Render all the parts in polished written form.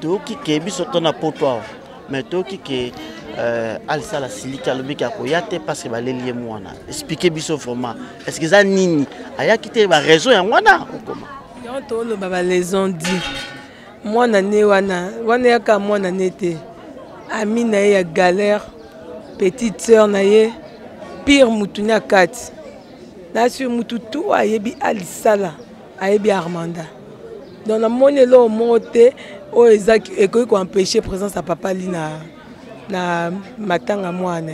toki ke biso tona poto mais toki ke Alissa la silika lobiki akoyate parce que baleli mwana expliquer biso vraiment est-ce que ça nini aya kité ba raison ya mwana okoma yo to lo baba raison dit mwana ne wana yaka mwana nete ami na ye ya galère petite sœur na ye pire mutunya kati na sur mutu tout ayebi Alissa la ayebi Armanda dans la monnaie lo monte o ezaki ekoki ko empêcher présence à papa lina na matanga mwana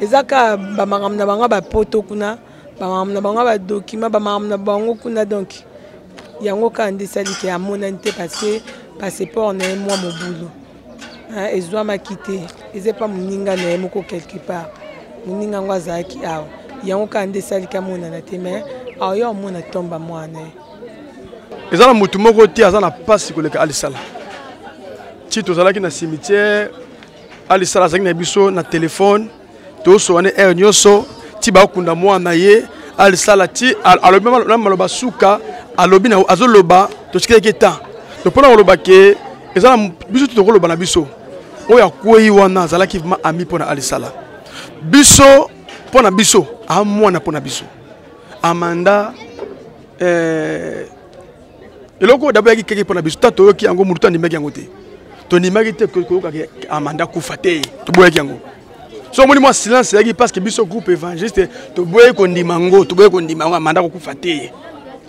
ezaka ba mangam na banga ba poto kuna ba mangam na banga ba document ba mangam na bango kuna donc yango ka ndesali ke amona nte parce que passeport na moi mon boulot hein ezwa makité eze pas muninga na moko quelque part muninga ngwaza ki awa yango ka ndesali ka mona na te mais ayo mona tomba mwana ezala mutu moko ti azana passe koleka Alissa ti tozalaki na cimetière Alissa azaki na biso na téléphone to so ane air nyoso ti ba kunda mwana ye Alissa ti alobi na maloba suka alobi na azoloba to chikeke ta to pona oloba ke ezala biso to koloba na biso oya kwei wana azalaki vraiment ami pona Alissa biso pona biso a mwana pona biso Amanda eloko d'abord yaki keke pona biso tato yoki yango mutu andimaki yango te Tony Marité que Amanda Koufate, tu bois yango. So moi silence yaki parce que biso groupe évangéliste tu bois kondimango, tu bois kondimango Amanda Koufate.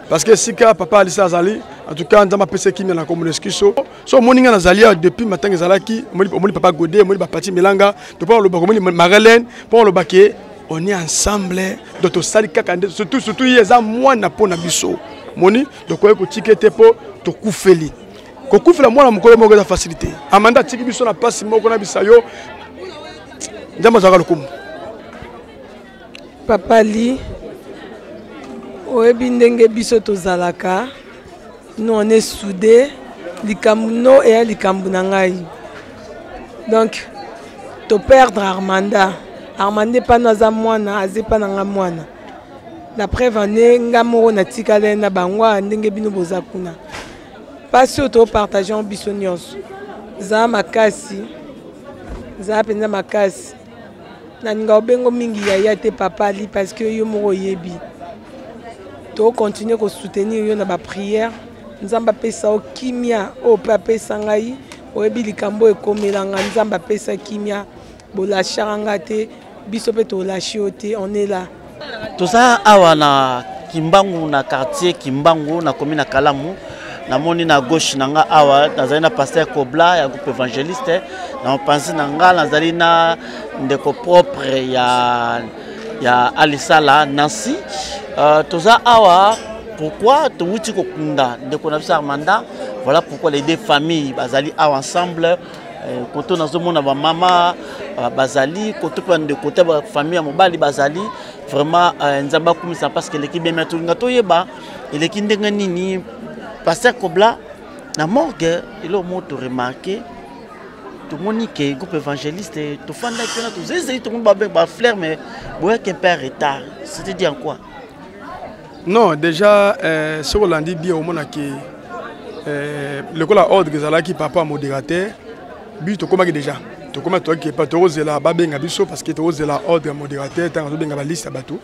Parce que si papa Alissa azali, en tout cas dans ma PC qui na communauté so moninga nazalia depuis matin ezalaki, moni papa Godé, moni papa Pati Milanga, tu parles le bakomoni Marlène, pour le baké, on est ensemble d'auto salika kande surtout yeza moi na pona biso. Moni donc ko tikete po to koufeli. Kokufela mwana mukolo moko za facilité. Amanda tiki biso na passe moko na bisayo. Njama zaka lokumu. Papa li oyebi ndenge biso tozalaka. Nous on est soudés. Likambu no et likambu na ngai. Donc to perdre Armanda. Armanda pa naza mwana, azepa na nga mwana. La preuve ane nga moko na tikale na bangwa ndenge bino bozakuna. Pas auto partageant bisonios. Za makasi. Za penza makasi. Na nga obengo mingi ya yate papa li parce que yo moko yebi. To continuer ko soutenir yo na ba prière. Nzamba pesa o kimia o papa sangai. O yebi likambo ekomela nga nzamba pesa kimia. Bola charanga te biso pe to lâcher ote on est là. Tout ça awa na Kimbangu na quartier Kimbangu na commune Kalamu. Na moni na gauche nanga awa nazali na pasteur Kobla ya groupe évangéliste na pense nanga nazali na ndeko propre ya Alissa Nancy toza awa pourquoi to wuti ko kunda ndeko na bisa Armanda voilà pourquoi les deux familles bazali awa ensemble koto nazomona ba mama bazali koto pa ndeko te ba famille ya mobali bazali vraiment nzamba kumisa parce que l'équipe bien metu ngato yeba eleki ndenga nini Pasteur Kobla, la morgue, il a montré remarqué, tout le monde qui est groupe évangéliste, tout le monde tout le monde va flair, mais vous voyez qu'un père retard. C'est-à-dire quoi? Non, déjà, ce qu'on a dit bien au monde qui l'école à ordre qui papa modérateur, but tu commences déjà. Tu commences toi qui est pas trop zéla, babenga biso parce que tu es zéla ordre modérateur, tu as benga la liste à bateau.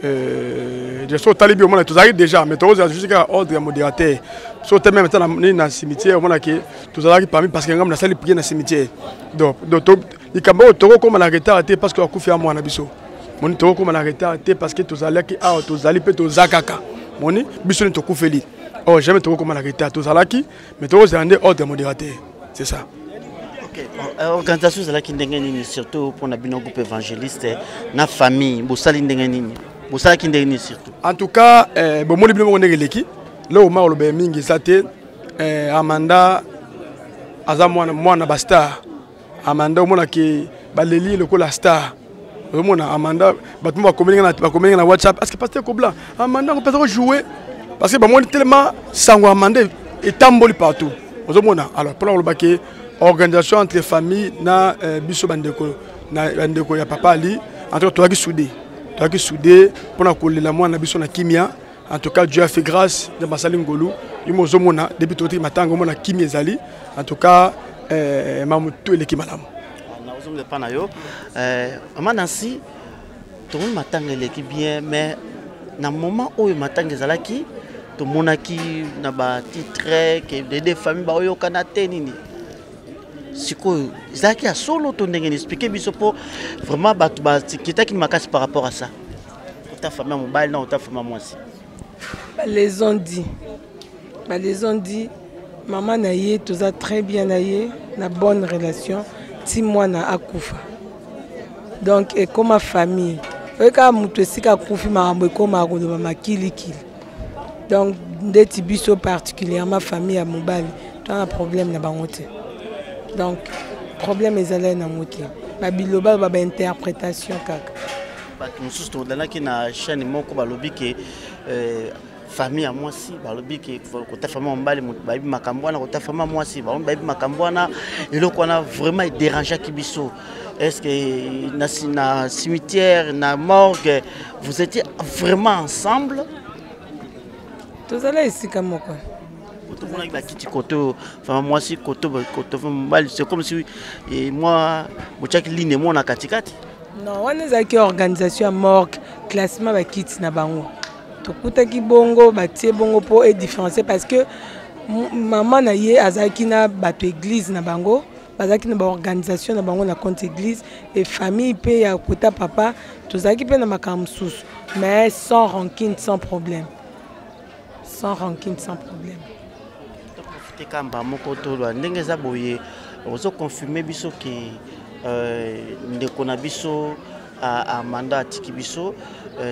Je suis talibé au monde, tu arrives déjà, mais tu as jusqu'à ordre modérateur. So tu même dans le cimetière, au monde qui tu arrives parmi parce que nous avons salle prier dans le cimetière. Donc il cambo tu comme la retard parce que tu as moi na biso. Mon tu comme la retard parce que tu allais qui ah tu allais peut tu zakaka. Moni biso ne te koufeli. Oh jamais tu comme la retard tu allais qui mais tu as un ordre modérateur. C'est ça. Organisation c'est là qui ndengeni surtout pour na bino groupe évangéliste na famille bosali ndengeni bosala ki ndengeni surtout en tout cas bon moni bino ngone geleki là au marlo be mingi sate Amanda azamwana ba star Amanda mona ki baleli le ko la star mona Amanda batu ba communiquer na WhatsApp parce que pasteur Kobla Amanda on peut jouer parce que ba moni tellement sango Amanda et tamboli partout ozomona alors pour le baké organisation entre famille na biso bandeko na bandeko ya papa ali entre toi qui soudé pour na kolela mwana biso na kimia En tout cas, Dieu a fait grâce de Masali Ngolu. Il m'a dit depuis tout le temps, il m'a Kimi Ezali. En tout cas, il m'a tout l'équipe madame. Nancy, tout le monde m'attend l'équipe bien, mais dans le moment où il m'attend Ezalaki, tout le monde qui n'a pas titre, qui des familles ba oyo kanate nini. Siko Ezalaki a solo ton ndenge expliquer biso pour vraiment ba qui m'a cassé par rapport à ça. Ta famille mobile non ta famille moi aussi. Les ont dit. Les ont dit maman naïe tout ça très bien naïe, na bonne relation, si moi na akufa. Donc et comme ma famille, et quand mutu sika kufi marambo comme ma mama kili. Donc des tibiso particulièrement famille à Mobali, tu as un problème na bangote. Donc problème ezala na moté. Ba biloba ba interprétation kaka. Nous sommes dans la chaîne moko balobi que famille à moi si balobi que côté famille mbali babi makambwana côté famille moi si babi makambwana et là qu'on a vraiment dérangé kibiso. Est-ce que na cimetière na morgue vous étiez vraiment ensemble? Tout ça là ici comme quoi. Moi si c'est comme si moi ligne moi na katikati. Non, on est avec organisation à morgue, classement ba kits na bango. To kutaki bongo ba tie bongo pour être différencier parce que maman na ye azaki na bato église na bango, bazaki na ba organisation na bango na compte église et famille pe ya kuta papa, to zaki pe na makamsusu, mais sans rancune, sans problème. Sans rancune, sans problème. To kamba moko to lo ndenge za boye, ozo confirmer biso que ndeko na biso a mandat atiki biso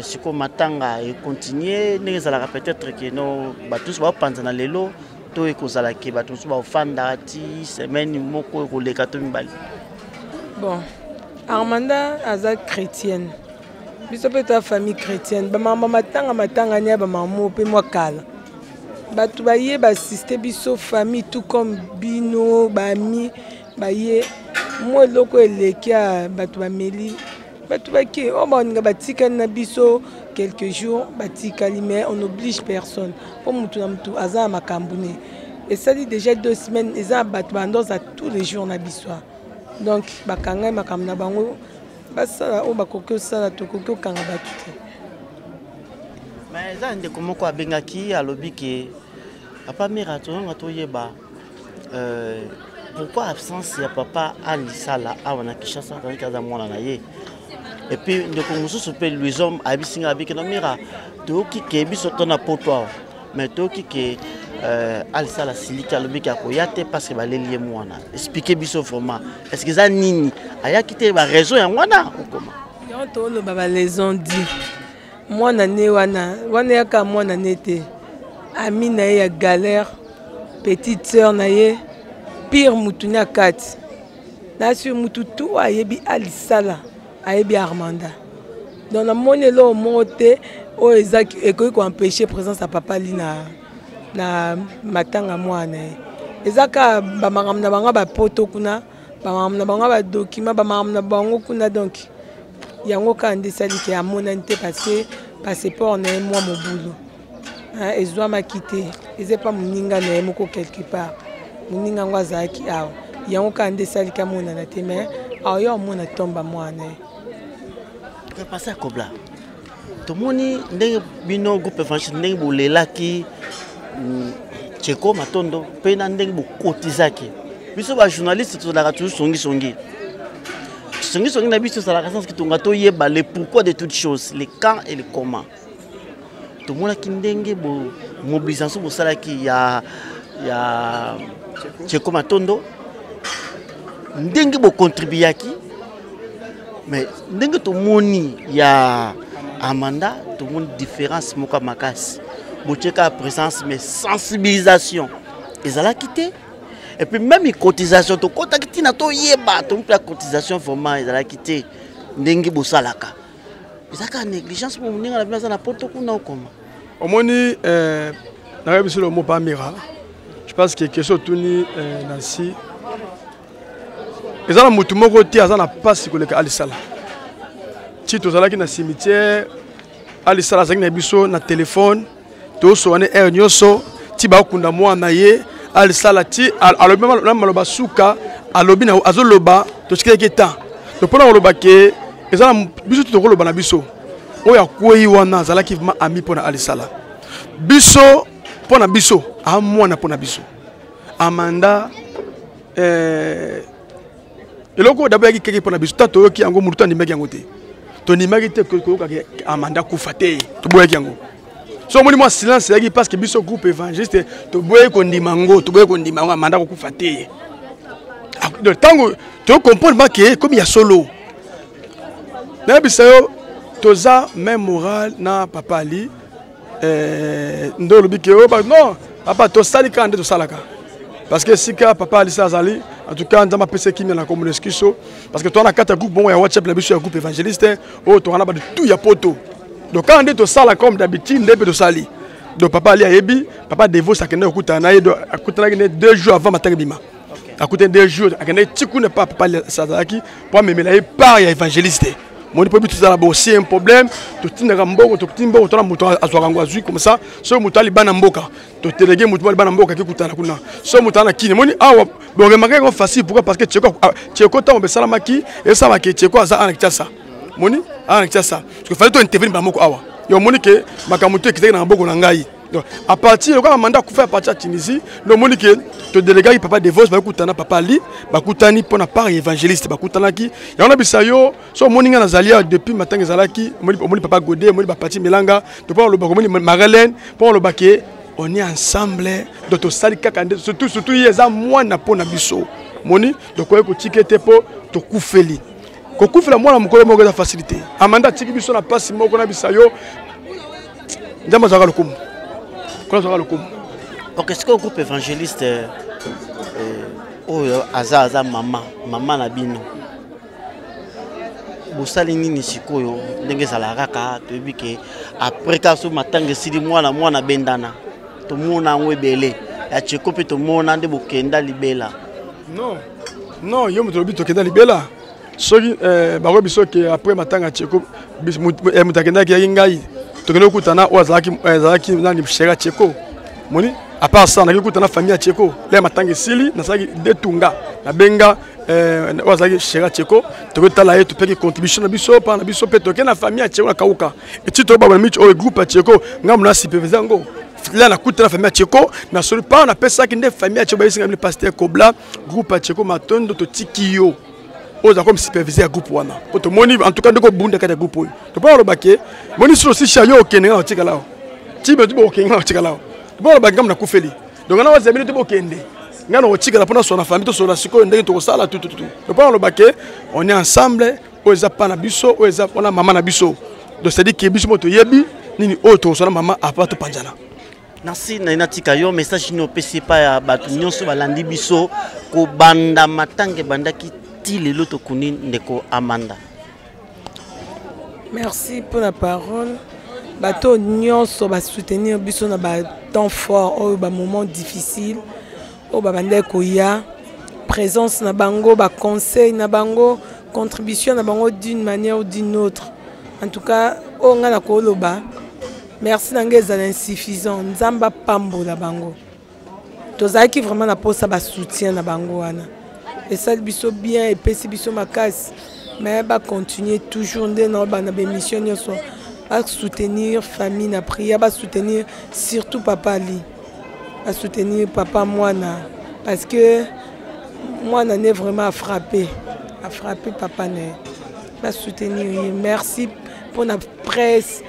siko matanga et continuer ndenge za peut-être que no batus ba panza na lelo to ekozala ke batus ba ofanda ati semaine moko ekoleka to mibali. Bon, Armanda aza chrétienne. Biso pe ta famille chrétienne, ba mama matanga nya ba mamu pe moi kala. Batu ba ye ba sister biso famille tout comme bino ba ami ba ye moi loko elekia batu ba meli batu ba ki o ba nga batika na biso quelques jours batika mais on n'oblige personne pour mutu na mutu aza makambune et ça dit déjà 2 semaines ils ont batu bandos à tous les jours na biso donc bakanga makamna bango basa o bakoko sala to koko kanga batu mais ça ndé comment ko abengaki alobi ke papa mirato ngato yeba pourquoi absence ya papa alisala awana kishasa tandis kaza mwana na ye et puis ndeko mususu pe les hommes abisinga abike na mira to ki ke biso tona poto mais to ki ke alisala silika lobiki akoyate parce que baleli mwana expliquer biso vraiment est-ce que ça nini aya kité ba raison ya mwana ou comment yo to lo baba les ont dit mwana ne wana yaka mwana nete ami na ye ya galère petite sœur na ye pire mutunya kati na sur mututu ayebi alisala ayebi Armanda donc na monelo mote o ezaki ekoki ko empêcher présence à papa li na matanga mwana ezaka ba mangam na banga ba poto kuna ba mangam na banga ba document ba mangam na bango kuna donc yango ka ndesali ke amona nte parce que passeport na moi mon boulot hein ezwa makité ezé pas muninga na moko quelque part muninga ngwazaki awo yango ka ndesali ka mona na te mais awo yo mona tomba mwana que passer kobla to moni ndenge bino groupe évangile ndenge bolelaki cheko matondo pe na ndenge bokotizaki biso ba journaliste to la toujours songi na biso ça la sens que tonga to yeba le pourquoi de toutes choses les quand et les comment to mona ki ndenge bo mobilisation bo sala ki ya cheko matondo ndenge bo contribuer ki mais ndenge to moni ya Amanda tout le monde différence moka makasi bocheka présence mais sensibilisation ils allaient quitter et puis même les cotisations to contacter na to yeba to la cotisation vraiment ils allaient quitter ndenge bosalaka bizaka négligence pour munga la place na poto kuna comment omoni na rebiso le mot pas mira je pense que question tuni Nancy ezala mutu moko ti azana passe ko le alisala ti to zala ki na cimetière alisala zaki na biso na téléphone to so ane er nyoso ti ba kunda mwana ye al salati alobi maloba suka alobi na azoloba to chikeke ta to pona loba ke ezala biso to loba na biso oya kwei wana azalaki ma ami pona alisala biso pona biso a mwana pona biso amanda eloko d'abord yaki keke pona biso tato yoki yango mutu andimaki yango te to nimaki te ko amanda kufa te to boyaki yango so moni moi silence yaki parce que biso groupe évangéliste to boye ko ndimango to boye ko ndimango amanda ko kufa te de tango to comprendre pas que comme il y a solo na bisayo toza même moral na papa ali ndolo bike non papa to sali ka ande to salaka parce que si ka papa ali azali en tout cas ndama pese kimi na communauté so parce que toi na kata groupe bon ya WhatsApp na biso ya groupe évangéliste oh to na ba de tout ya poto donc quand ande to sala comme d'habitude ndebe to sali donc papa ali ayebi papa devo sakena okuta na ye do akuta na 2 jours avant matin bima akuta 2 jours akena tiku ne pas papa ali sazaki pour memela ye par ya évangéliste mon problème tout ça là aussi un problème to tinaka mboko to timbo to na muto azwaka ngwazui comme ça so muto ali bana mboka to telege muto ali bana mboka ki kutana kuna so muto ana kini moni awa bon remarquer ko facile pourquoi parce que Tcheko ta on be salamaki et ça va que Tcheko za ana kitasa moni ana kitasa parce que fallait to intervenir ba moko awa yo moni que makamuto kitaka na mboko na ngai donc à partir le quand mandat faire à partir de Tunisie no moni que to délégué papa de vos ba kutana papa ali ba kutani pona par évangéliste ba kutana ki ya on a bisayo so moni nga nazalia depuis matin ezalaki moni papa Godé moni ba parti Melanga to pas le ba moni Magalène pour le baquet on est ensemble donc to sali kaka surtout yeza mwana pona biso moni donc ko tikete po to kufeli ko kufela mwana mukolo moko za facilité amanda tiki biso na passe moko na bisayo ndamba zaka lokumu. Ok, est-ce que le groupe évangéliste aza maman na bino bosali nini sikoyo ndenge ezalaka kaka toyebi ke après kaso matanga esili mwana bendana tomona yango ebele ya Tcheko mpe tomona nde bokenda libela non yo moto lobi tokenda libela soki bakoyi biso ke après matanga Tcheko moto akendaki yaki ngai tokende kokutana oyo azalaki nani shera Tcheko moni à part ça nakiki kutana famille ya Tcheko le matanga esili nasalaki detunga nabenga oyo azalaki shera Tcheko tokotala ye topeki contribution na biso pa na biso mpe toke na famille ya Tcheko na kauka eti tobabana mici oyo groupe ya Tcheko ngambo na supervise yango là na kutana famille ya Tcheko na soli pa na pesaki nde famille ya Tcheko bayisinga le pasteur Kobla groupe ya Tcheko matondo totiki yo oza comme superviseur ya groupe wana poto moni en tout cas ndeko bunda kata groupe oyo to pa lobake moni silo si chayo okende nga otika lao tibe tibo okende nga otika lao to pa lobake ngam na kufeli donc na waza minute bokende nga na otika la pona so na famille to so la siko ndenge to sala tout to pa lobake on est ensemble oza pa na biso oza ona mama na biso donc c'est dire que biso moto yebi nini oto so na mama apart panjana. Merci nainatika yo message ni opesi pa ya batu nyonso balandi biso ko banda matange bandaki lelo tokuni ndeko Amanda. Merci pour la parole. Bato nyonso ba soutenir biso na ba temps fort ou ba moment difficile ou ba bandeko ya présence na bango ba conseil na bango contribution na bango d'une manière ou d'une autre. En tout cas o nga na ko loba merci nangeza insuffisant nzamba pambo na bango. Tozaki vraiment na posa ba soutien na bango wana. Et ça biso bien et pesi biso makas mais va continuer toujours dans la mission à soutenir famille na prière va soutenir surtout papa Ali à soutenir papa Moana parce que Moana n'est vraiment à frapper papa né va soutenir merci pour la presse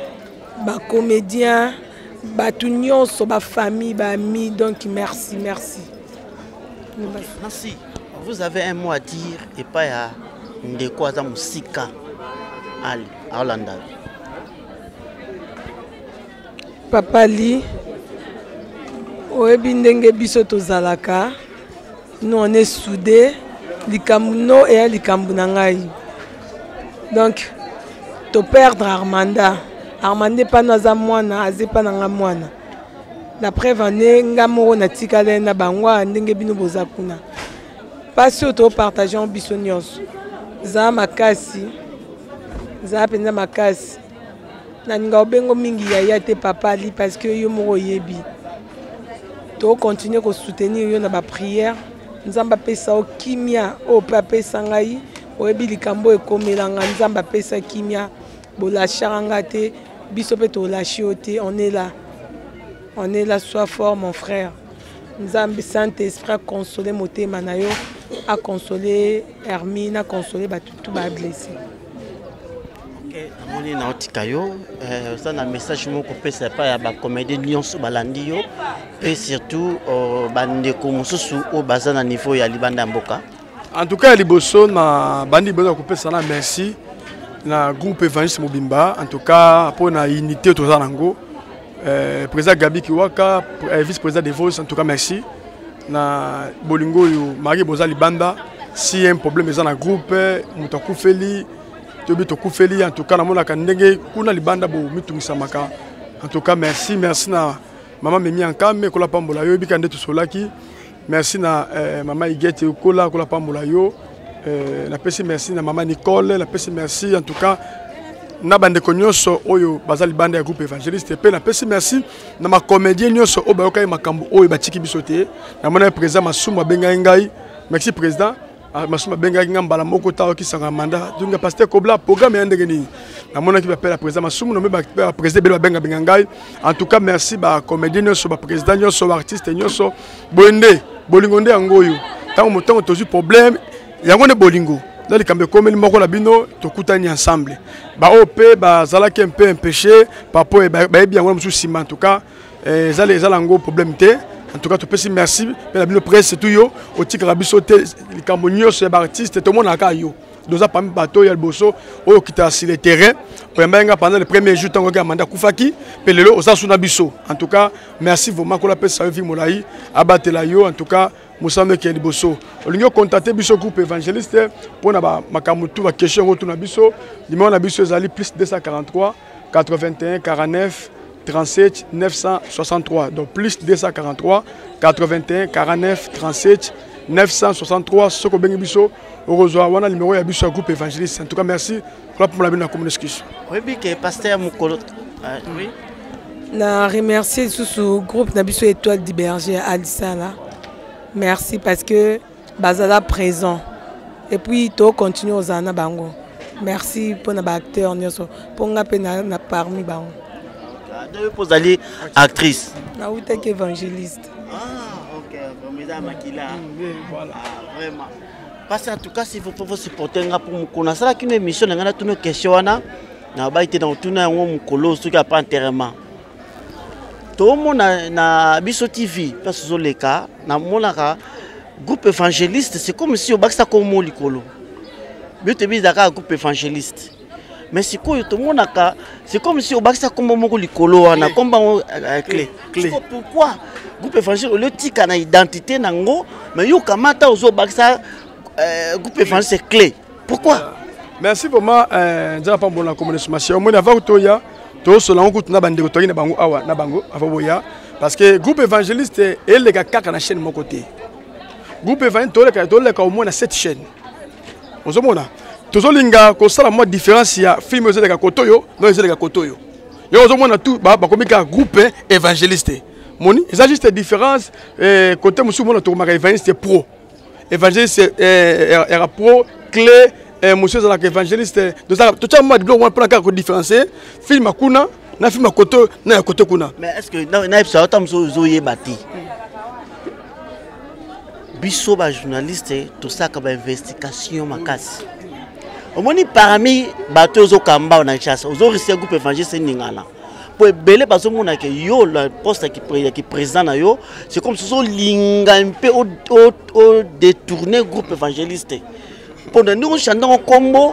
ba comédien ba tout nyonso ba famille ba amis donc merci. Vous avez un mot à dire et pas à ndeko aza musika Ali à Hollanda. Papa Ali oyebi ndenge biso tozalaka nous on est soudés likambo no et likambo na ngai donc to perdre Armanda pa naza mwana azepa na nga mwana d'après vane ngamo na tikale na bangwa ndenge bino bozakuna parce que to partageons biso nyonso za makasi za penza makasi naninga obengo mingi yaya te papa ali parce que yo moko yebi to continuer ko soutenir yo na ba prière nzamba pesa o kimia o papa sangai oyebi likambo ekomelanga nzamba pesa kimia bolachanga te biso pe to lâcher te on est là sois fort mon frère nzambe Saint-Esprit a consolé motema na yo a consolé Hermine a consolé tout ba blessé. Amoni na otika yo ça na message moko pesa pa ya ba comédien nyonso balandi yo et surtout bandeko mosusu o baza na niveau ya libanda mboka. En tout cas liboso na bandi bezo ko pesa na merci na groupe Évangéliste Mobimba en tout cas pour na unité to za nango président Gabi Kiwaka vice-président de Vos en tout cas merci na bolingo yo Marie Boza libanda si un problème za na groupe mutaku feli Tobi en tout cas, kuna libanda bo mitungisa maka. En tout cas, merci na maman Memi Ankame kola pambola yo bikande to solaki. Merci na maman Igete kola pambola yo. Na pesi merci na maman Nicole, la pesi merci en tout cas na bande konyoso oyo bazali banda ya groupe Évangéliste pe na pesi merci na ma comédien nyoso o bayoka makambo oyo batiki bisote. Na mona président Masuma benga ngai. Merci président. Masuma benga ngambala moko tawo kisanga manda dunga pasteur Kobla programme yandenge ni na mona ki appelle la président Masuma no me ba président belo benga benga. En tout cas merci ba comédien nyoso ba président nyoso ba artiste nyoso boende bolingonde angoyo tango motango tozu problème yango ne bolingo dali kambe komeli moko la bino tokutani ensemble ba op ba zalaki un peu empêché papo e ba bien ngona musu sima en tout cas zala ngo problème te. En tout cas, tu peux dire merci. Mais la presse, c'est tout. Au tic rabiso, les cambonios, les artistes, tout le monde a caillou. Nous avons parmi bateau, il y a le bosso, qui était sur le terrain. Pendant les premiers jours, on a mandat Koufaki, puis le lot, on a biso. En tout cas, merci vraiment pour la paix, ça veut Moulaï, abattre la yo. En tout cas, Moussa Meki et le bosso. On a contacté biso groupe Évangéliste pour ma kamutu, ma question, on a biso. Dis-moi, on a biso, Zali plus 243, 81, 49. 37 963 donc plus 243 81 49 37 963 ce que bengibiso heureusement on a numéro ya biso groupe Évangéliste en tout cas merci pour la bonne communication. Oui que pasteur Mukolo oui na remercier sous groupe na biso étoile du berger Alissa là merci parce que bazala présent et puis to continue aux ana bango merci pour na acteur nyoso pour ngape na parmi bango. Deux pour aller actrice. Na ou t'es évangéliste. Ah ok, mesdames Makila. Voilà, vraiment. Parce qu'en tout cas si vous pouvez supporter pour nous connaître ça qu'une émission on a toutes nos questions na ba été dans tout na mukolo ce qui a pas enterrement. Tout le monde na biso TV parce que les cas na monaka groupe Évangéliste c'est comme si au baksa comme likolo. But te bizaka groupe Évangéliste. Mais c'est quoi tout le monde a c'est comme si au bac ça comme mon likolo na comme clé. Pourquoi groupe Évangéliste le tika na identité nango mais yo kamata au bac ça groupe Évangéliste c'est clé. Pourquoi? Merci vraiment nzala pa mbona communication moi avant toya to so lango kuna bandeko to na bango awa na bango avoboya parce que groupe Évangéliste et les gars kaka na chaîne mon côté. Groupe Évangéliste to le ka au moins na cette chaîne. Ozomona tozolinga ko sala moi différence ya film aux les kotoyo non les kotoyo yo ozomona tout ba komika groupe Évangéliste moni il s'agit juste différence côté musu mona to maka Évangéliste pro Évangéliste era pro clé monsieur za Évangéliste de ça tout ça moi on prend ka ko différencier film akuna na film koto na koto kuna. Mais est-ce que na ça tam zo yebati biso ba journaliste tout ça ka ba investigation makasi. Au moins parmi bateaux au Kamba on a chasse aux risques groupe Évangéliste ningana pour belé parce que mon a que yo le poste qui présent na yo c'est comme si on linga un peu au détourner groupe Évangéliste pendant nous chantons au combo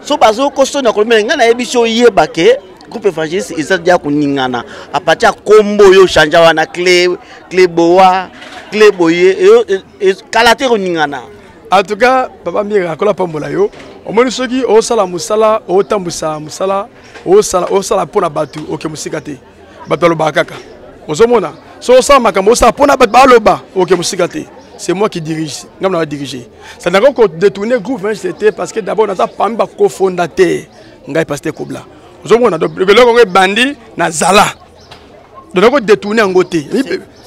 so bazo kosto na kolme ngana ebiso yebake groupe Évangéliste ezali ya kuningana à partir combo yo chanja wana clé boa clé boye et kalater ningana. En tout cas papa mira kola pambola yo omoni soki o sala musala o tambusa musala o sala pona batu OK musikate batalo bakaka ozomona so sala makambo sala pona bat baloba OK musikate c'est moi qui dirige ngam na diriger ça n'a pas détourner groupe c'était parce que d'abord on a parmi ba cofondateur ngai pasteur Kobla Donc bandi na zala. Donc détourner en côté.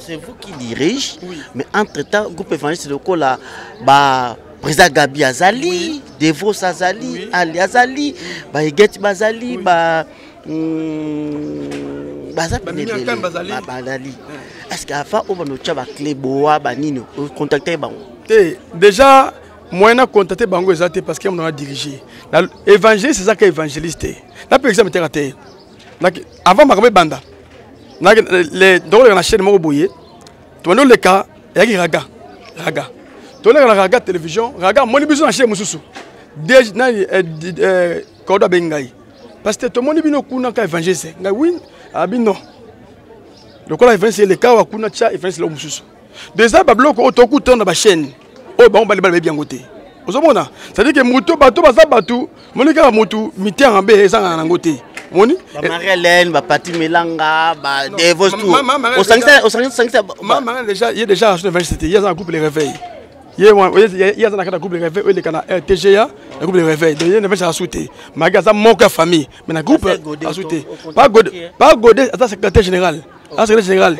C'est vous qui dirigez, oui. Mais entre-temps, le groupe évangéliste local là, bah président Gabi Azali, oui. Devos Azali, oui. Ali Azali, bah Eget Bazali, bah Bazali. Est-ce qu'avant on va nous faire clé boa banino contacter bango? Déjà moi na contacter bango exacté parce qu'on a dirigé. L'évangile c'est ça que évangéliste. Là par exemple raté. Avant ma banda. Les dans la chaîne mo boyer. Toi le cas yaki raga. Toi la raga télévision, raga moni biso na chaîne mususu. Déjà na koda bengai. Parce que tout le monde bino kuna ka évangéliste. Nga win abino. Le cas évangéliste le cas wa kuna cha évangéliste lo mususu. Déjà bablo ko to kuta na ba chaîne. Oh ba on ba bien ngoté. Ozomona. C'est-à-dire que muto bato baza bato, monika mutu mité en bé za na ngoté. Moni Marie-Hélène, Pati Melanga, Devos tout. Au sanction, maman déjà, il y a déjà sur l'université, il y a un groupe les réveils. Il y a un groupe les réveils, il y a un TGA, un groupe les réveils. Il y a une université à sauter. Magasin manque famille, mais un groupe à sauter. Pas Godé, c'est secrétaire général. Secrétaire général.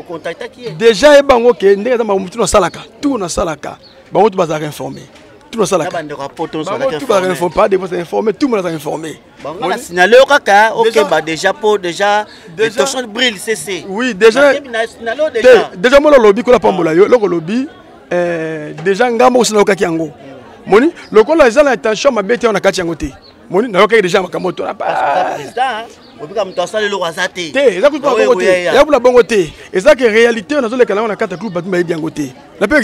Déjà il y a un groupe qui est dans Salaka, tout dans Salaka. Bon, tu vas informer. Tout le monde pas de vous informer, tout le monde est informé. On a signalé au caca, ok, déjà, de brille, c'est. Oui, déjà, moi le lobby, qu'on a pas le lobby, déjà, on a aussi le cacango. Moni, le col a l'intention, ma bête, on a cacangoté. Moni, n'a pas déjà ma camoto. Et ça que réalité on a les canaux on a quatre clubs bien côté. Par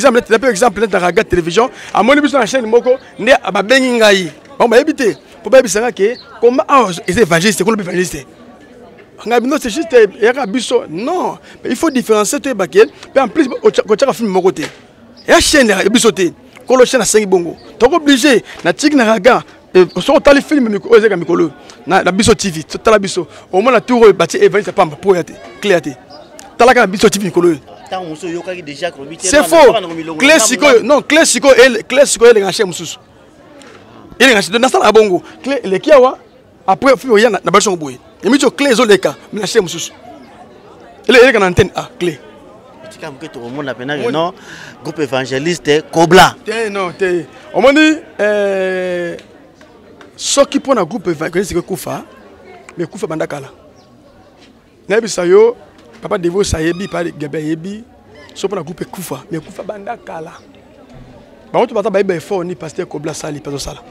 exemple la raga télévision à mon émission la chaîne moko né ba bengi ngai. On va éviter pour pas bisanga que comment les évangélistes comme évangélistes. Ngabino c'est juste yaka biso non, il faut différencier tout bakel et en plus ko tchaka film moko côté. Et la chaîne ya bisoté. Ko le chaîne à 5 bongo. Donc obligé na tig na raga so tali film ozeka mikolo na biso TV tala biso au moins la tour bati évangéliste pamba pour yate cléaté tala ka biso TV mikolo c'est faux classico non classico elle ngache mususu elle ngache na sala bongo clé le kiawa après film ya na baso boye yemicho clé zo leka na ngache mususu elle kana antenne a clé tika mketo omona pena non groupe évangéliste Kobla non on m'a dit ce qui prend un groupe évangéliste que Koufa, mais Koufa bandakala. Nabi sayo, papa Devo sayebi, papa Gabé yebi, ce prend un groupe Koufa, mais Koufa bandakala. Bah on te parle de fort ni pasteur Kobla sali pas sala.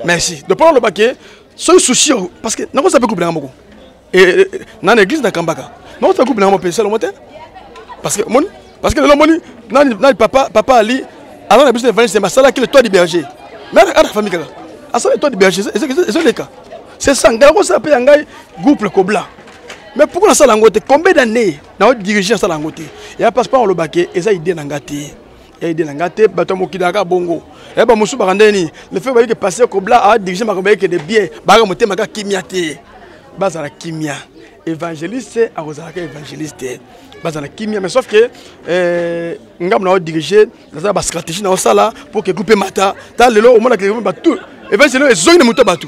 Merci. De prendre le baquet, ce souci parce que non ça peut couper n'amoko. Et dans l'église de Kambaka, non ça coupe n'amoko c'est le matin. Parce que le moni, non papa Ali, avant la business évangéliste c'est ma sala qui le toit du berger. Mais la famille, c'est ça, groupe Kobla. Mais pourquoi ça langote? Combien d'années nous dirigeons ça langote? Il y a passeport le baquet et ça idée n'angate. Il y a idée n'angate, bâtiment qui d'aka bongo. Et bah monsieur Barandeni, le fait que passer Kobla a dirigé ma compagnie que des biens, bagamote maga kimiate, bazala kimia. Évangéliste, à Rosaka évangéliste. Bazana kimia mais sauf que ngam na diriger dans la stratégie na sala pour que groupe mata ta lelo au monde que ba tout et ben c'est le zongi na muto batu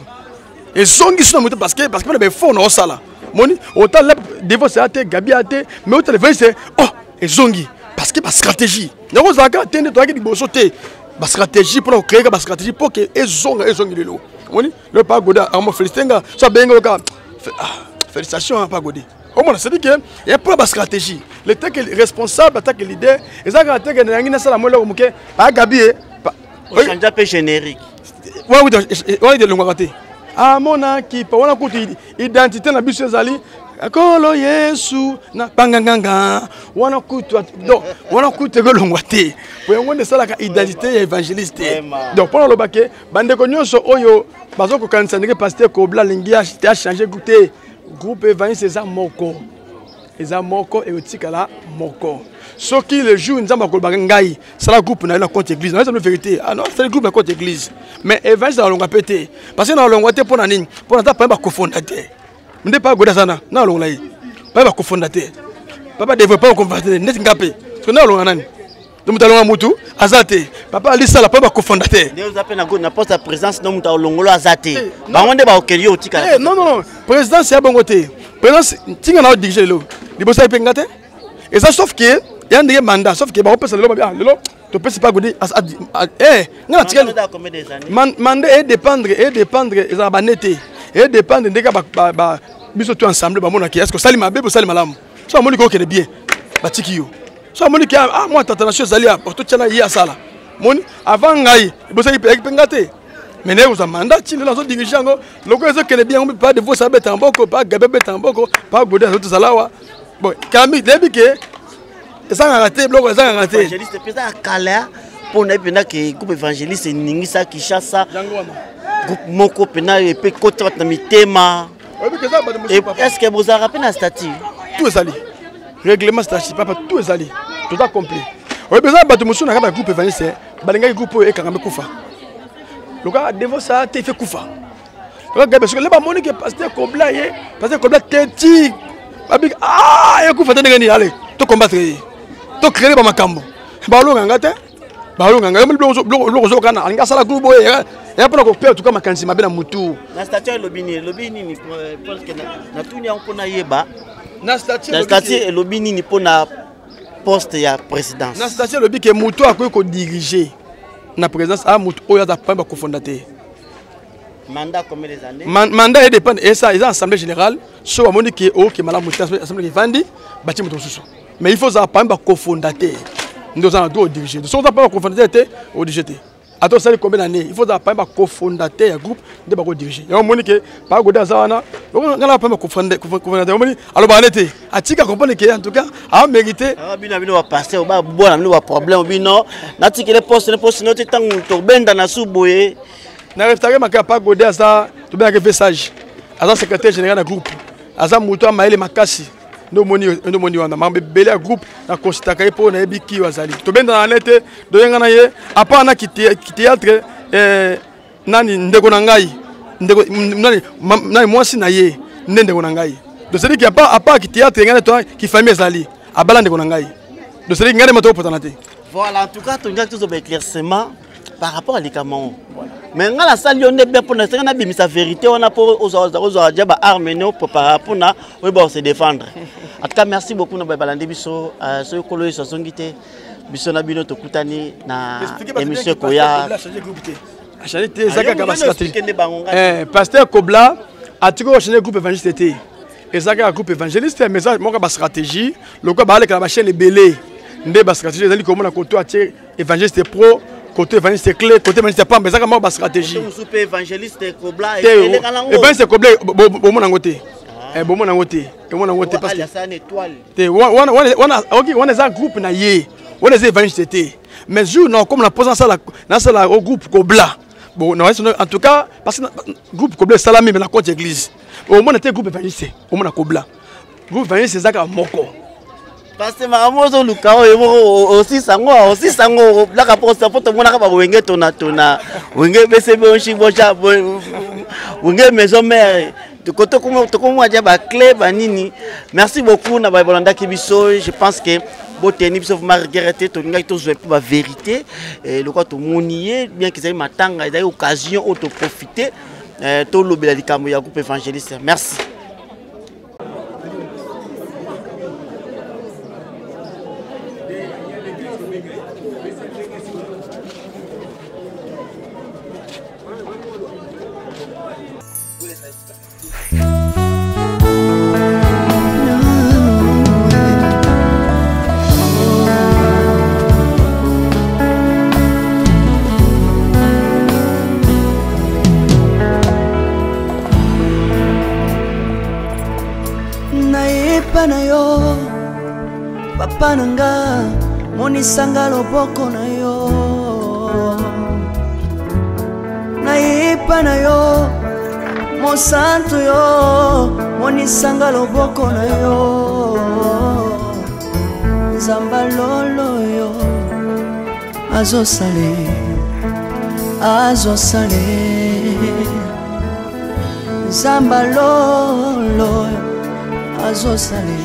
et zongi sur muto parce que on a be fond na sala moni autant la devant c'est até gabi até mais autant le vrai c'est oh et zongi parce que ba stratégie na Rosaka tende toaki diboso te ba stratégie pour créer ba stratégie pour que et zongi lelo moni le pas goda amo félicitenga so bengo ka félicitations pas godé. Au moins, c'est-à-dire qu'il y a pas de stratégie. Le tech est responsable, le tech est leader. Et ça, quand il y a une salle à moi, pas Gabi. On change un peu générique. Oui, de l'ongouaté. Ah, mon qui on a coûté identité dans le bus Zali. Akolo Yesu na panganganga. On a coûté que l'ongouaté. Pour on est ça la identité évangéliste. Donc pendant le baquet, bande konyoso oyo, bazoko kansanike pasteur Kobla Lingia, a changé goûter. Groupe évangéliste c'est moko. Eza moko et otikala moko. Ce qui le jour nzamba ko bagangai, c'est la groupe na contre église. Non, c'est la vérité. Ah non, c'est le groupe contre église. Mais évangéliste na longa pété. Parce que na longa té pour na nini? Pour na pas cofondateur. M'de pas goda sana. Na longa yi. Pas cofondateur. Papa développeur convertir net ngapé. Parce que na longa nani. Donc mutalonga mutu azate. Papa ali sala pa ba cofondateur. Vous appelez na poste de présidence non mutalongolo azate. Bangonde ba okeli otika. Non non, présidence c'est bon côté. Présidence tinga na diriger lo. Libosa ipengate. Et ça sauf que il y a un mandat sauf que ba opesa lelo ba lelo to pesa pas godi ngala tika. Mandat et dépendre ça ba nete. Et dépendre de ba biso tout ensemble ba mona ki est-ce que salima bebo salima lamu. Ça moni ko kene bien. Ba tiki yo. Ça moni ki moi tata na chose ali a tout tchana yi asala. Moni avant ngai libosa ipengate. Mais nous avons mandat, nous avons dirigé, nous avons bien, pas de vous saber tamboko, pas gabé tamboko, pas goudé à l'autre salawa. Bon, Camille, début que ça a raté, bloc, ça a raté. Évangéliste, président Kala, pour ne pas que groupe évangéliste, Ningisa, Kishasa, groupe Moko, Pena, et puis côté de Mitema. Est-ce que vous avez rappelé un statut? Tout est allé. Règlement statut, papa, tout est allé. Tout a complet. Oui, besoin de monsieur, on a un groupe évangéliste, Balinga groupe et Kangame Koufa. Le gars devant ça, tu fais Koufa. Parce que les bamoni qui pasteur Kobla, pasteur Kobla teti. Ah, il y a Koufa t'es allez, tu combattre, tu créer ma cambo. Balou ngate, balou ngate, le kana, anga sala groupe boy. Et après on perd tout comme kansi mabena mutu. La statue lobini ni parce que na tunya on na yeba. Na statue lobini ni pour na poste ya présidence. Na statue lobi que mutu a ko diriger. Na présence à mutu oya da pamba cofondateur. Mandat combien des années? Mandat dépend et ça ils ont assemblée générale so amoni qui o qui malamu assemblée qui vandi bâti mutu susu. Mais il faut ça pamba cofondateur. Nous avons deux diriger. Donc on pas cofondateur au diriger. Attends ça combien d'années? Il faut ça pamba cofondateur groupe de ba ko diriger. Et amoni que pas goda zawana. On a pas cofondateur amoni alors ba l'été. Atika comprendre que en tout cas a mérité. Ah bino va passer au ba bon na problème bino. Na tikele poste no tangu to benda na suboye. Na restauré maka pas goda ça to bien que sage. Asa secrétaire général du groupe. Asa muto maile makasi. No moni wana mambe bele groupe na constata pour na ebiki wazali. To benda na nete do yenga na ye apa na ki théâtre nani ndeko na ngai. Ndeko nani mwasi na ye ndeko na ngai. Donc c'est dire qu'il y a pas qui théâtre ngana to qui famille zali abala ndeko na ngai. Donc c'est dire ngane mato potanate. Voilà, en tout cas, tu as tous les éclaircissements par rapport à l'écamon. Mais dans la salle, on est bien pour l'instant, on a mis sa vérité, on a pour aux armes pour se défendre. En tout cas, merci beaucoup de Balandi Bisso, ce que nous avons dit, Bisso Nabino Tokutani, na émission Koya. Pasteur Kobla a toujours changé le groupe évangéliste. Et ça, le groupe évangéliste, mais ça, mon stratégie, le groupe a la chaîne est belé. Ndé stratégie, c'est comment on a côté évangéliste pro. Côté évangéliste clé, côté évangéliste pas, mais ça comment stratégie. Évangéliste Kobla et évangéliste Kobla, bon mon angoté. Bon mon angoté. Et mon angoté parce que c'est une étoile. On a un groupe na yé. On est évangéliste. Mais jour non comme la présence dans ça au groupe Kobla. Bon en tout cas parce que groupe Kobla salami mais la côte église. Au moins était groupe évangéliste. Au moins Kobla. Groupe évangéliste c'est ça moko. Parce que Maramoso Lukao aussi sango la rapport ça pour mona ka wenge tona wenge BCB onchibocha wenge maison mère de côté comme moi dia ba clé ba nini. Merci beaucoup na ba Bolanda Kibiso. Je pense que boteni biso Marguerite to ngai to jouer pour la vérité et le quoi to monier bien qu'ils aient matanga ils aient occasion auto profiter to lobela likambo ya groupe évangéliste. Merci. Papa nanga monisanga loboko na yo naipa na yo mosantu yo monisanga loboko na yo nzamba lolo yo azosale nzamba lolo azosale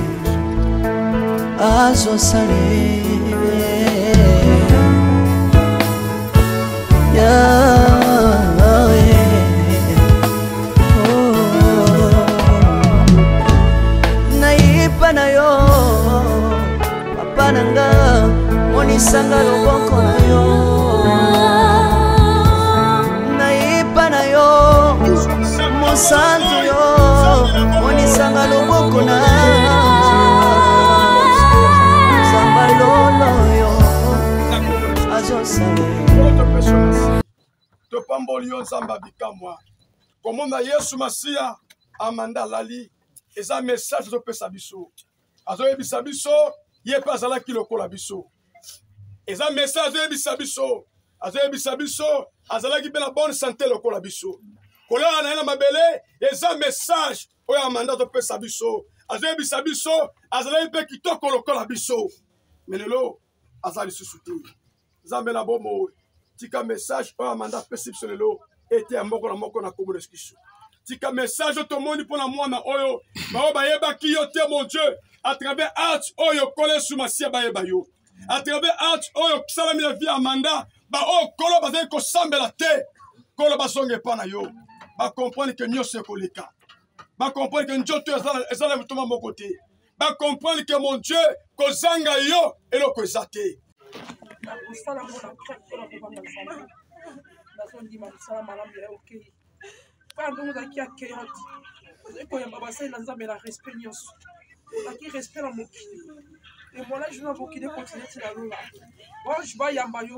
santo yo monisanga loboko na Nzamba lolo yo azosala topamboli yo Nzamba bikamwa komona Yesu Masia amanda lali eza message topesa biso azoyebisa biso ye pe azalaki lokola biso eza message azoyebisa biso azalaki mpe na bonne santé lokola biso kolala na ye na mabele eza message oyo amanda topesa biso azoyebisa biso azalaki mpe kitoko lokola biso me lelo aza lisusu te Nzambe na bomo tika message oyo amanda apesi biso lelo ete ya moko na moko na kombo na Yesu. Tika message tomoni pona mwana oyo bao bayebaki yo te mon Dieu à travers art oyo kole sous Masia bayeba yo à travers art oyo salami la vie amanda ba o kolo bazali ko sambela te kolo basonge pa na yo ba comprendre que nyose koleka ba comprendre que njoto ezala mutoma moko te ba comprendre que mon Dieu kozanga yo eloko ezate Pardon, vous avez accueillant. Vous avez passé dans la respect. Vous avez respect dans mon kili. Et moi là, je vais vous quitter continuer la loi. Moi, je vais y aller.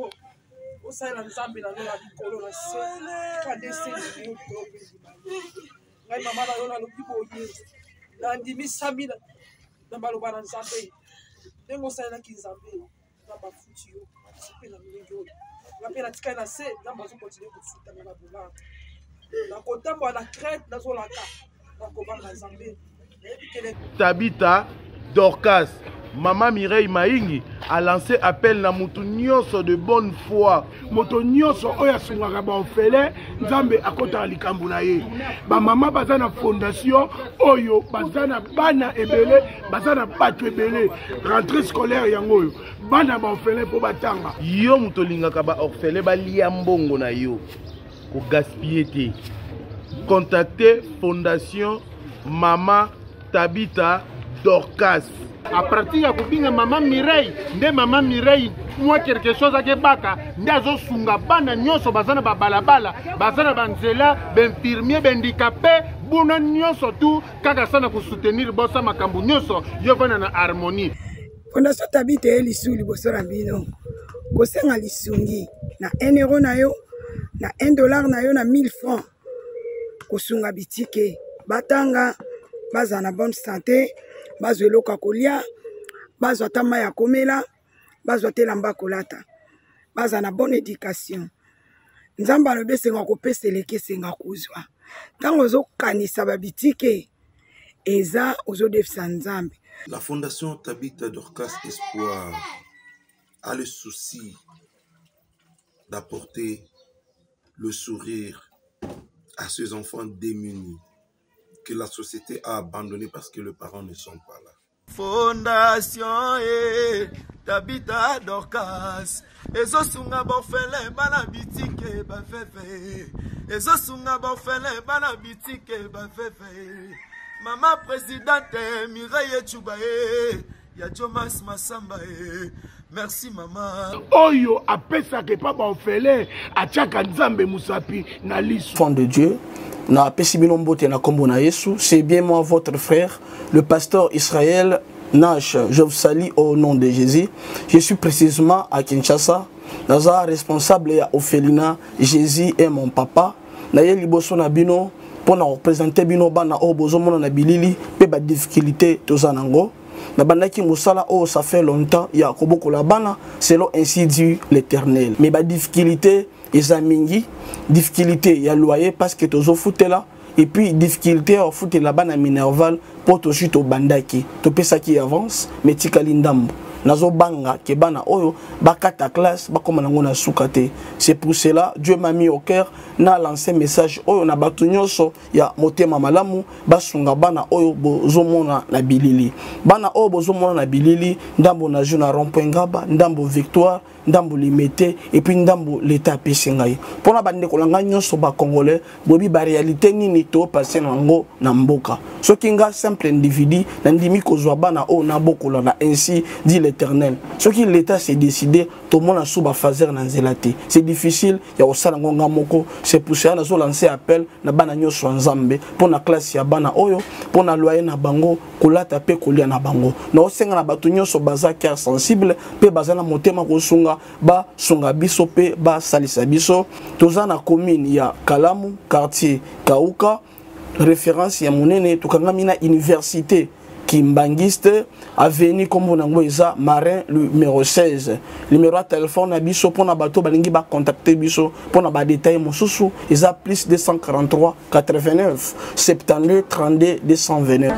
Vous savez, dans Zambie, la loi, la colonne, c'est pas d'essai de l'eau. La maman, la loi, le plus la dimi Samina, la maloba dans Zambie. Les mots, ça y est, qui Zambie, dans ma foutu. C'est pas la milieu. La peine à tirer la scène, dans ma zone continue de foutre dans la boulette. Tabita Dorcas, Maman Mireille Maingi a lancé appel na mutu nyonso de bonne foi. Moto nyonso oya sungaka ba ofele Nzambe akota likambo na ye. Ba mama bazana fondation oyo bazana bana ebele, bazana batu ebele. Rentrée scolaire yango yo. Bana ba ofele po batanga. Yo muto lingaka ba ofele ba lia mbongo na yo. Pour gaspiller. Contactez Fondation Mama Tabita Dorcas. À partir ya kubinga Maman Mireille, nde Maman Mireille moi quelque chose à Kebaka, ndazo sunga bana nyonso bazana ba balabala, bazana banzela, benfirmier, bendicapé, buna nyonso tout kaka sana ku soutenir bossa makambu nyonso yo vana na harmonie. Fondation Tabita elisu liboso na bino. Kosenga lisungi na 1 euro na yo. Na $1 na yo na 1000 francs kosunga bitike batanga baza na bonne santé bazwa eloko kolia bazwa tama ya komela bazwa telamba kolata baza na bonne éducation Nzamba alobi senga kopesa eleke senga kuzwa tango ozokanisa babitike eza ozodefisa Nzambe. La Fondation Tabita Dorcas Espoir a le souci d'apporter le sourire à ces enfants démunis que la société a abandonnés parce que les parents ne sont pas là. Fondation Tabita Dorcas ezosunga bofele bana bitike bafefe ezosunga bofele bana bitike bafefe Maman présidente Mireille Chubaye ya Jomas Masamba merci maman. Oyo apesa ke papa ofele achaka Nzambe musapi na lisu. Enfant de Dieu, na pesibino mbote na kombo na Yesu, c'est bien moi votre frère, le pasteur Israël Nash. Je vous salue au nom de Jésus. Je suis précisément à Kinshasa. Naza responsable ya Ophelina, Jésus est mon papa. Na ye liboso na bino pour représenter bino bana o bozomona na bilili pe ba difficulté tozanango. Na bandaki musala oh ça fait longtemps ya koboko la bana selon ainsi dit l'Éternel. Mais ba difficulté ezamingi difficulté ya loyer parce que tozo foutela et puis difficulté au foot la bana minerval pour to chute au bandaki to pesa qui avance mais tikali ndambo nazo banga ke bana oyo bakata classe bakoma nango na sukate. C'est pour cela Dieu m'a mis au cœur na lancé message oyo na batu nyonso ya motema malamu basunga bana oyo bozomona na bilili bana oyo bozomona na bilili ndambo na juna rompengaba ndambo victoire ndambo limité et puis ndambo l'état pesengai pona bande kolanga nyonso ba congolais bobi ba réalité nini to passer nango na mboka soki nga simple individu na ndimi kozwa bana oyo na bokola na ainsi dit l'éternel. Ce qui l'État s'est décidé, tout le monde a sous fazer dans zélate. C'est difficile, il y a aussi la moko. C'est pour ça qu'on a lancé appel na bana nyonso nzambe pour la classe ya bana oyo, pour la loyer na bango, kola taper kolia na bango. Na osenga na batu nyonso baza cœur sensible, pe baza na motema ko sunga ba sunga biso pe ba salisa biso. Toza na commune ya Kalamu, quartier Kauka, référence ya monene tukanga université Kimbangiste, avenue comme on a Marin numéro 16. Numéro de téléphone à biso pour na bateau balingi ba contacter biso pour na ba détail mosusu isa plus 243 89 72 32 229.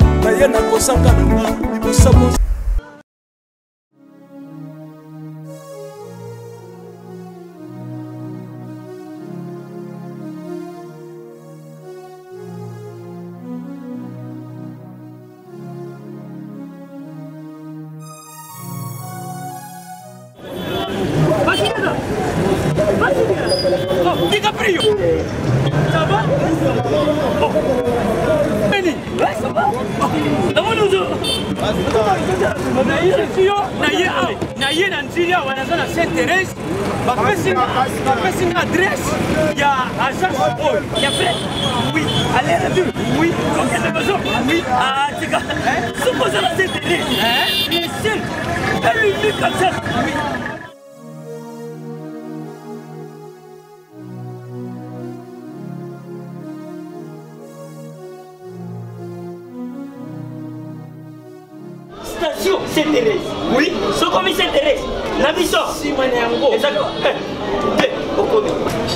Station Sainte-Thérèse. Oui, ce commis Sainte-Thérèse. Nabiso. Si Maniango. Exactement.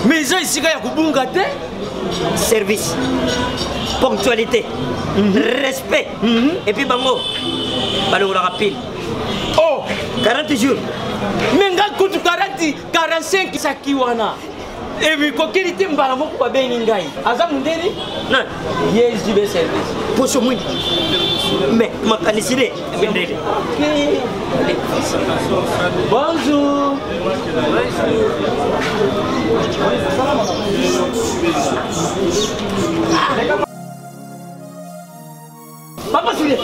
Mais ça ici il y a Kubungate. Service. Ponctualité. Respect. Et puis bango. Balou rapide. Oh, 40 jours. Mais nga kutu 40 45 sakiwana. Et puis kokeli timbala moko ba bengi ngai. Aza mundeni? Non. Yes, du service. Pour ce monde. Mais ma canicile bendele. Bonjour. Papa Julien,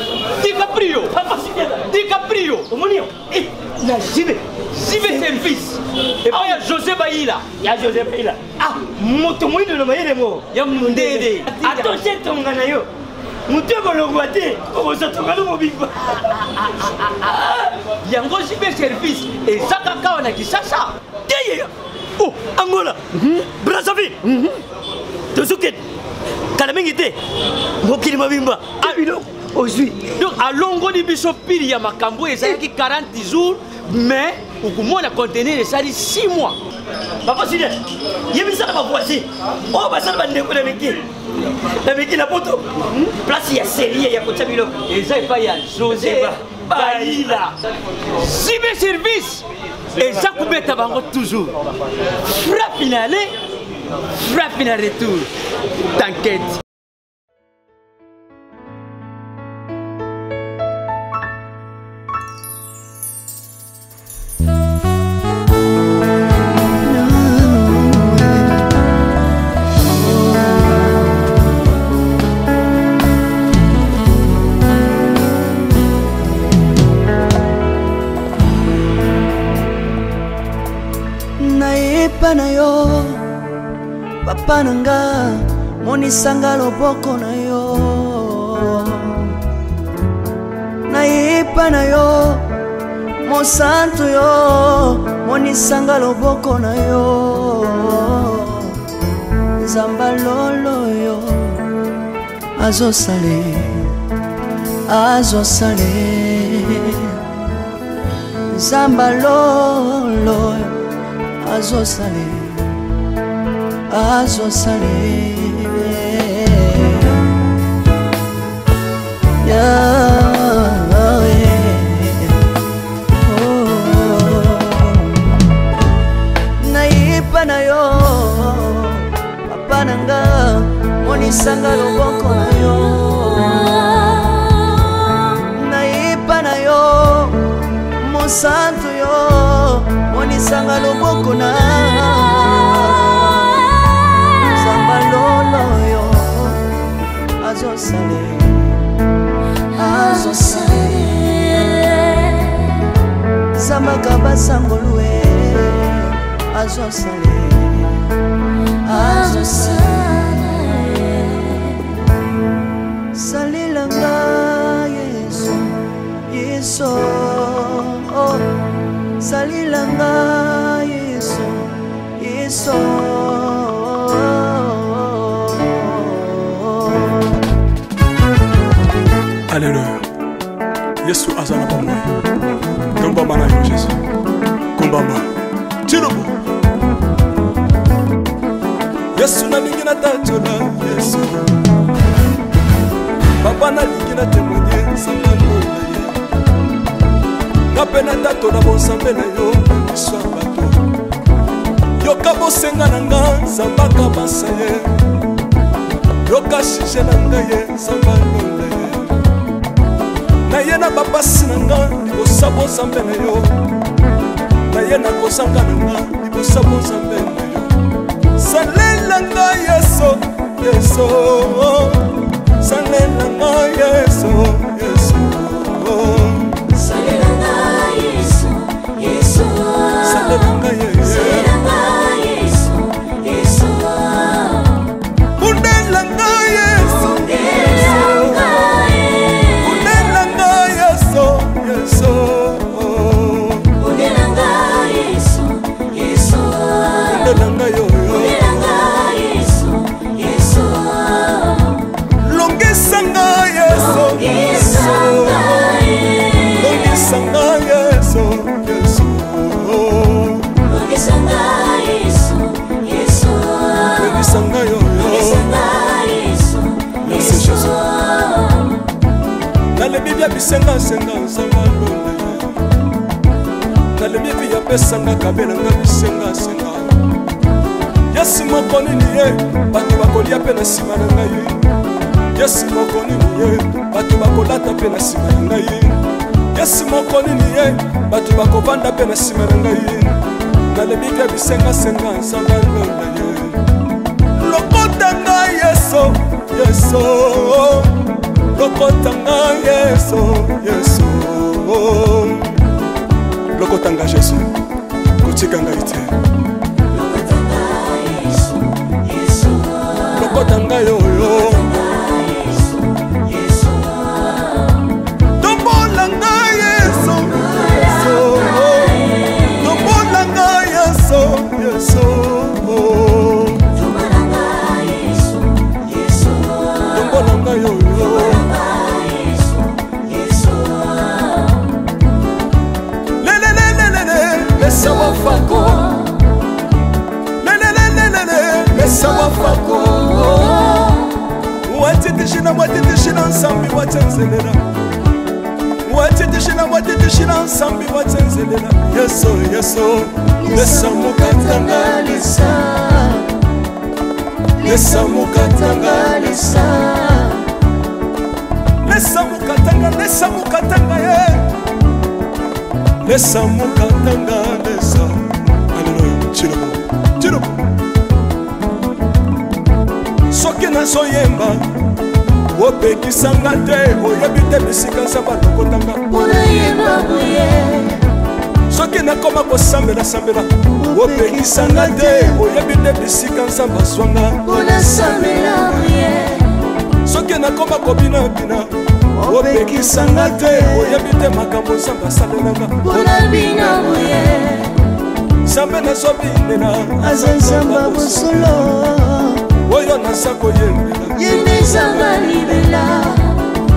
DiCaprio. Papa Julien, DiCaprio. Omonio. Eh, na jibe service. Et puis il y a José Baïla. Il y a José Baïla. Ah, moto moïno no maïle mo. Ya mundede. Attention ton nganayo. Mutu bolongwate, on se trouve dans mon bimba. Yango jibe service et Zakaka on a qui ça. Oh, Angola. Brazzaville. Tozuket. Kalamengite. Mokili mabimba. Ah, une aujourd'hui. Donc à longo di biso pili ya makambo et ça qui 40 jours mais au comment on a contenu les 6 mois. Papa Sylvain, il y a mis ça dans ma voici. Oh, bah ça va me découvrir avec qui la photo. Place il y a série, il y a côté bilo. Et ça il pas y a José Baïla. Si mes services et ça coupé tabango toujours. Frappe finale, frappe finale retour. T'inquiète. Na yo papa nanga monisanga loboko na yo nayepa na yo mosantu yo monisanga loboko na yo nzamba lolo yo azosale nzamba lolo azosale nayipa na yo papa nanga monisanga loboko na yo nayipa na yo mosantu yo monisanga loboko na nzamba lolo yo azosale salilanga Yesu Yesu salilanga Yesu Yesu Alléluia. Yesu azana bamwe. Komba mana yo Jésus. Kombamba. Tirobo. Yesu na lingi na tachola Yesu. Papa na lingi na témoigner sangalo na ye. Ngapena tato na bonsambe na yo biso bato. Yoka bosenga na nga zambaka basaye. Yoka shije na nga ye sangalo na ye. Na ye na bapasi na nga libosa bonsambe na yo. Na ye na kozanga na nga libosa bonsambe na yo. Salela nga Yesu Yesu salela nga Yesu Yesu salela nga Yesu Yesu salela nga Yesu Yesu undela nga Yesu undela nga Yesu Yesu undela nga Yesu Yesu undela nga yo Longisanga Yesu Yesu Longisanga Yesu Yesu Longisanga Yesu Yesu Longisanga yo Longisanga Yesu Merci Jésus Dans le Bible bisenga senga sanga lole Dans le Bible ya pesanga kabela nga bisenga senga Yesu mokoni ni ye bato bakolia pe na sima na ngai Yesu mokoni ni ye bato bakolata pe na sima na ngai Yesu mokoni ni ye bato bakovanda pe na sima na ngai na le Bible bisenga senga nsanga londa ye lokota nga Yesu Yesu lokota nga Yesu Yesu lokota nga Yesu kotika nga ite lokota nga yo tombola nga Yesu tombola nga Yesu Yesu tombola nga yo Lesa wafako Lesa wafako Watitishina watitishina nsambi watenzelela Watitishina watitishina nsambi watenzelela Yesu Yesu Lesa mukatanga lisa Lesa mukatanga lisa Lesa mukatanga ye Lesa mukatanga lesa Alléluia Chirobo Chirobo Soki nazoyemba opekisanga te oyebi te bisika nzambe alokotanga unayemba boye soki nakoma kosambela opekisanga te oyebi te bisika nzambe azwanga unasambela boye soki nakoma kobinabina opekisanga te oyebi te makambo nzambe asalelanga unabina boye nzambe nazobinela aza nzambe bosolo oyo naza koyembela yende nzambe libela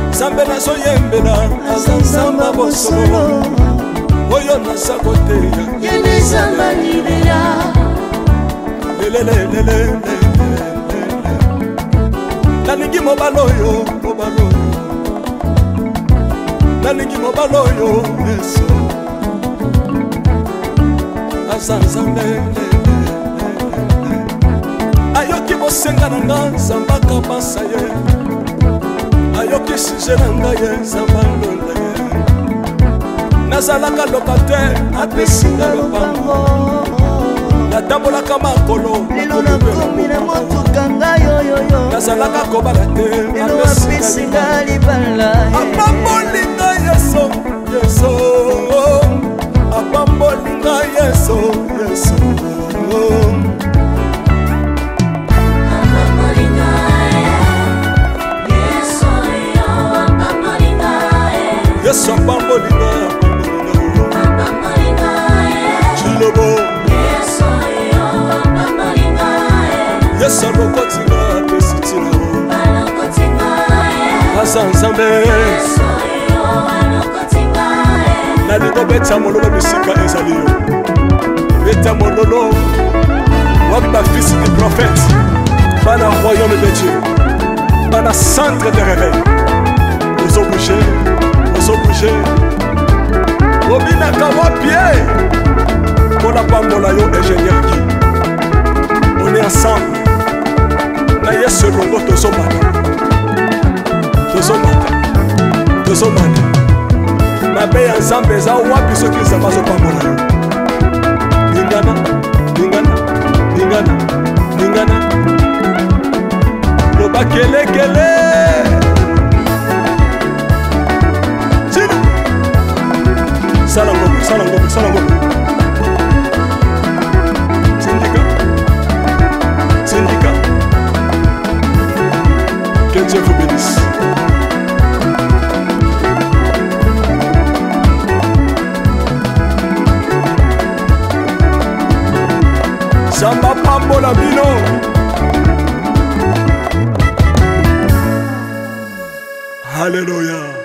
nzambe nazoyembela aza nzambe bosolo oyo naza koteya yende nzambe libela lelelelele nalingi mobala oyo nalingi mobala oyo Yesu aza nzambe ayoki bosenga na nga nzambe akabasa ye ayoki suje na ngai ye nzambe alonda ye nazalaka lokatere apesinga lopango natambolaka makolo lelo nakomi na motuka ngai oyoyo nazalaka kobala te lelo apesinga libala apambolinga Yesu Yesu apambolinga Yesu Yesu bakokotinga apesi ntina asa nzambe nalingo beta mololo bisika ezali yo beta mololo wapi bafisi du prophète bana royaume de Dieu bana centre de réveil ozobouge obinaka wapie mpona pambola yo ingénieur ki on est ensemble na yesu elongo tozomata mabe ya nzambe eza wapi soki nzambe azopambola yo lingana loba kelekele sala ngombe syndicat que Dieu vous bénisse. Samba pambola bino. Alléluia.